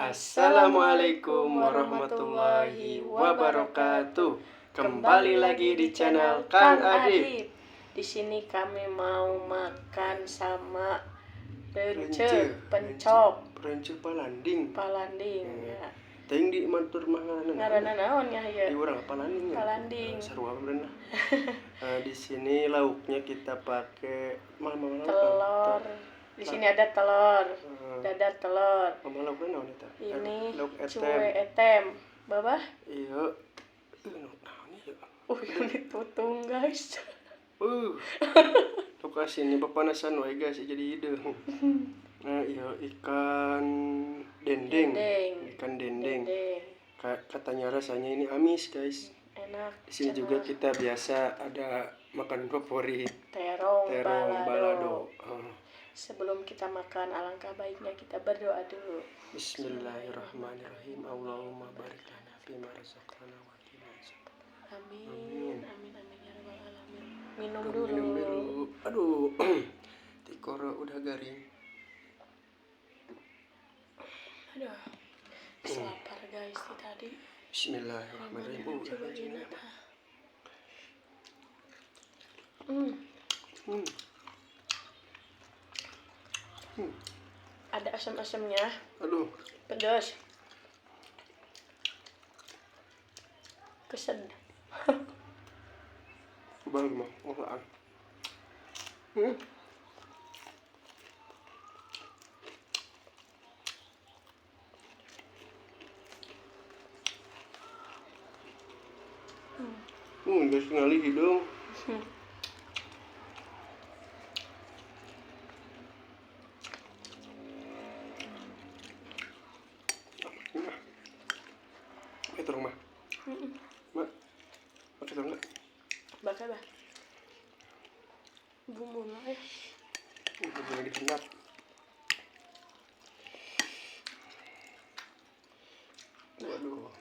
Assalamualaikum warahmatullahi wabarakatuh. Kembali lagi di channel Kang Adib. Di sini kami mau makan sama reunceu pencok palanding. ya. Teuing di matur manganan. Ngaranna naon nya ieu? Di urang palanding. Palanding. Sarua beunah. Di sini lauknya kita pakai telur. Di sini ada telur, dadar telur. Lauk naon eta? Ini lauk cuwe etem. Babah? Iya. Naon ieu? Ini tutung, guys. Lokasi ini papanasan wae guys jadi ide. Nah, iya ikan dendeng. Ikan dendeng. Katanya rasanya ini amis, guys. Enak. Di sini juga kita biasa ada makan favorit. Terong balado. Sebelum kita makan, alangkah baiknya kita berdoa dulu. Bismillahirrahmanirrahim. Allahumma barik lana fima razaqtana wa qina adzabannar. Amin ya rabbal alamin. Minum dulu. Aduh. Tikoro udah garing. Aduh. Lapar guys tadi. Bismillahirrahmanirrahim. Coba ini. Ada asam-asamnya. Aduh. Pedas. Kesed. Bang mah, ngolaan. Udah sekali hidung. Terong mah. Mak. Pakai terong enggak? Pakai bah. Bumbu lah ya. Bumbu dihendap. Waduh.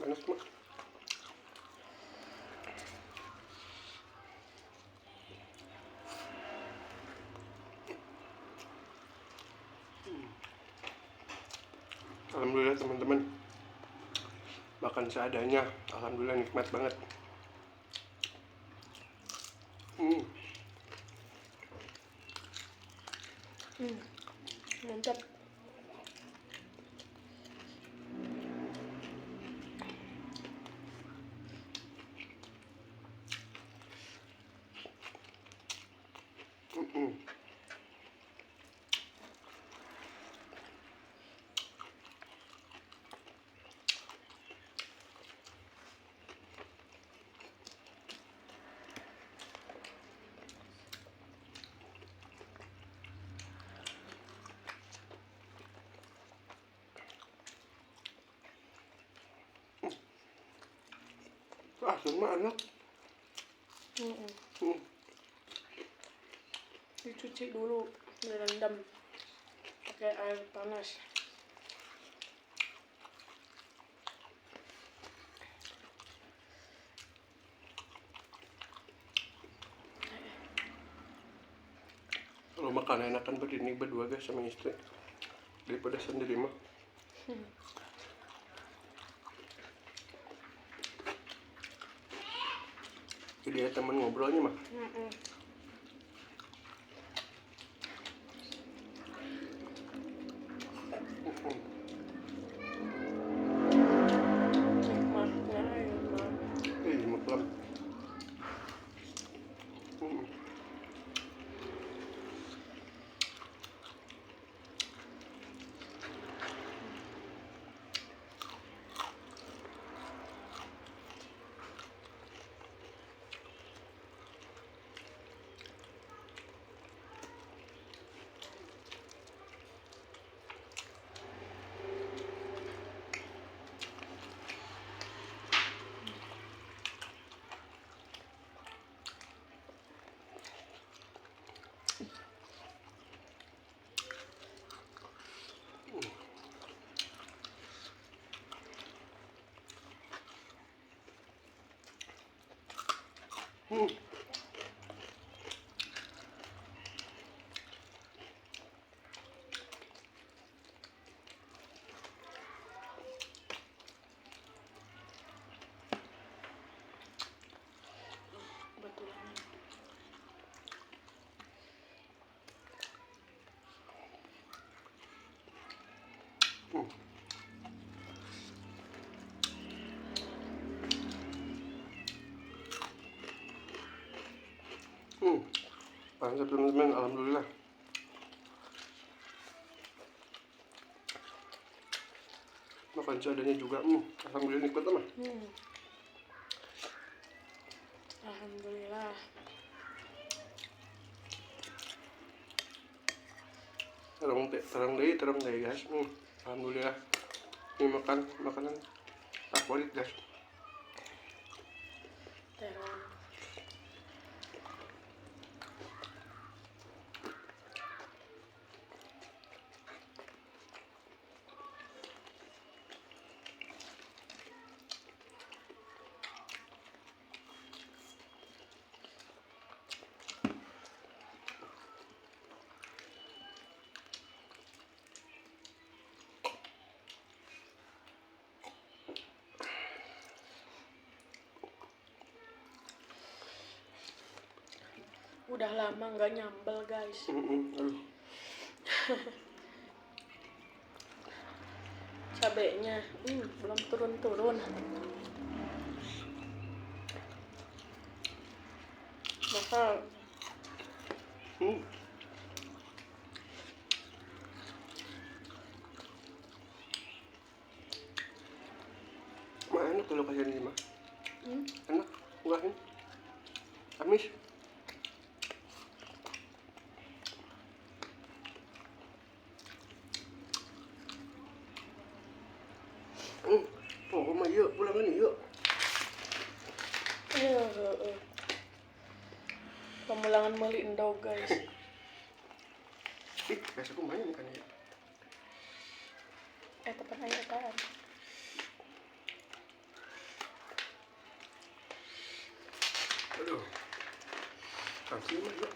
Panas mah. Alhamdulillah teman-teman, makan seadanya. Alhamdulillah nikmat banget. Mantap. Semua enak. Dicuci dulu, direndam pakai air panas. Kalau makan enakan berdiri berdua guys sama istri daripada sendiri mah. Jadi ya teman ngobrolnya mah. Maklum. Hmm. Betulan. Mantap teman-teman, alhamdulillah. Makan seadanya juga, alhamdulillah nikmat mah. Alhamdulillah. Terang deh guys. Alhamdulillah. Ini makanan favorit guys. Terang. Udah lama nggak nyambel guys. Aduh. Cabenya belum turun-turun. Mahal. Mah enak kalau kayak gini mah. Enak, bukan? Amis. Oh, mah yuk, pulang ini yuk. Pemulangan meli Indo guys. Guys, aku main kan ya. Tepan aja apaan? Aduh. Kasih mah yuk.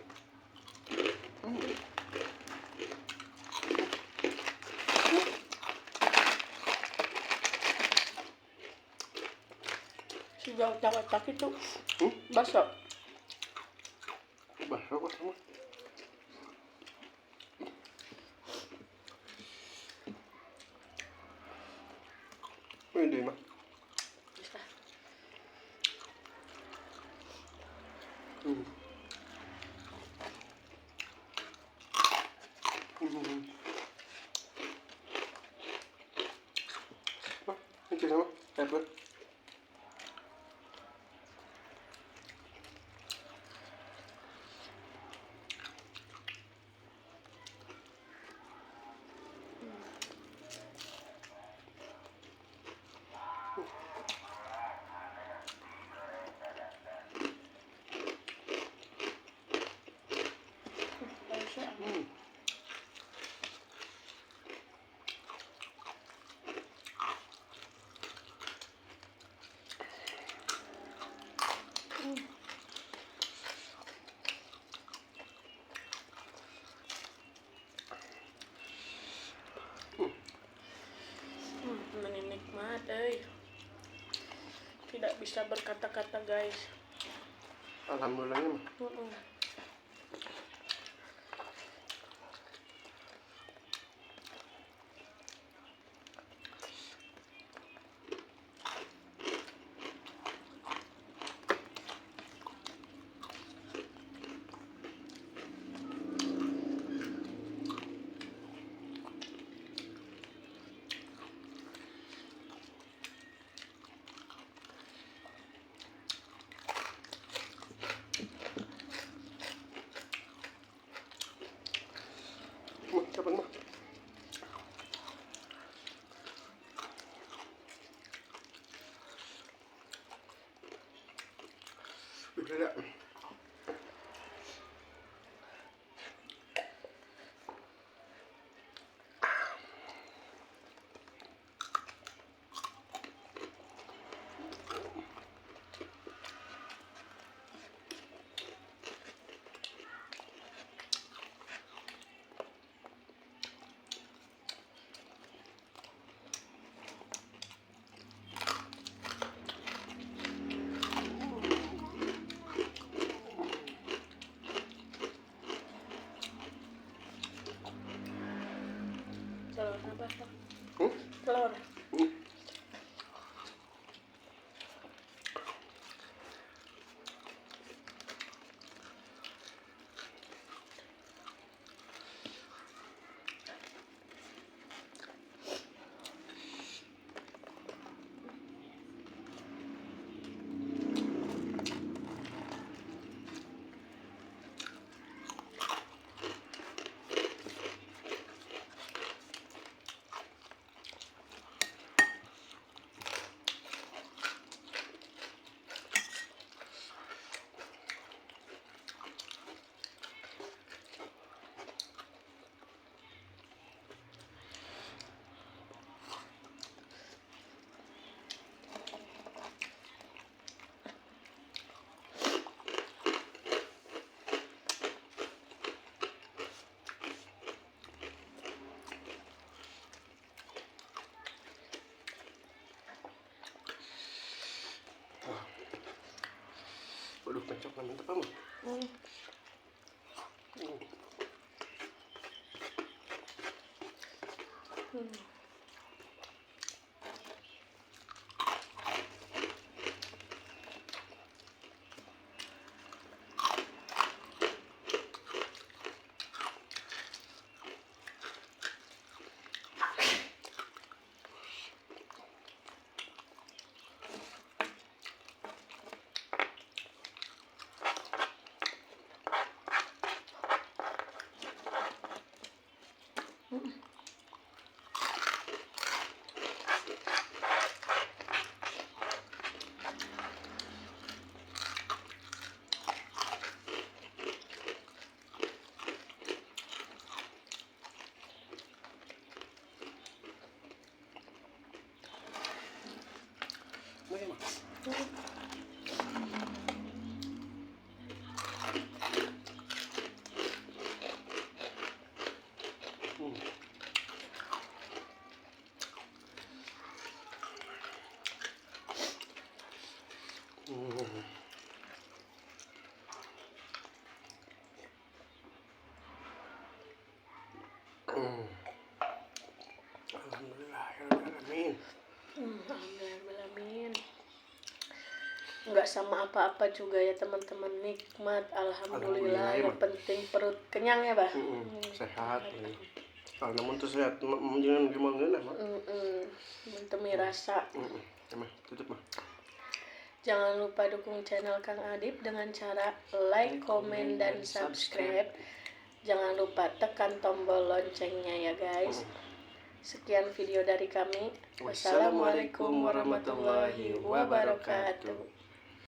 Sejauh cakap itu basah. Basah kok sama. Ini mah. Bisa. Ini sama, pepper. Menikmat, tidak bisa berkata-kata guys. Alhamdulillahnya mah. Kapan mah? Udah ada. mantap amat. Alhamdulillahirrahmanirrahim. Alhamdulillahirrahmanirrahim. Nggak sama apa-apa juga ya teman-teman, nikmat. Alhamdulillah, yang penting perut kenyang ya bah. Sehat. Kalau namun tuh sehat, jangan gimana lah. Mentemi rasa. Tutup mah. Jangan lupa dukung channel Kang Adip dengan cara like, komen, dan subscribe. Jangan lupa tekan tombol loncengnya ya guys. Sekian video dari kami. Wassalamualaikum warahmatullahi wabarakatuh.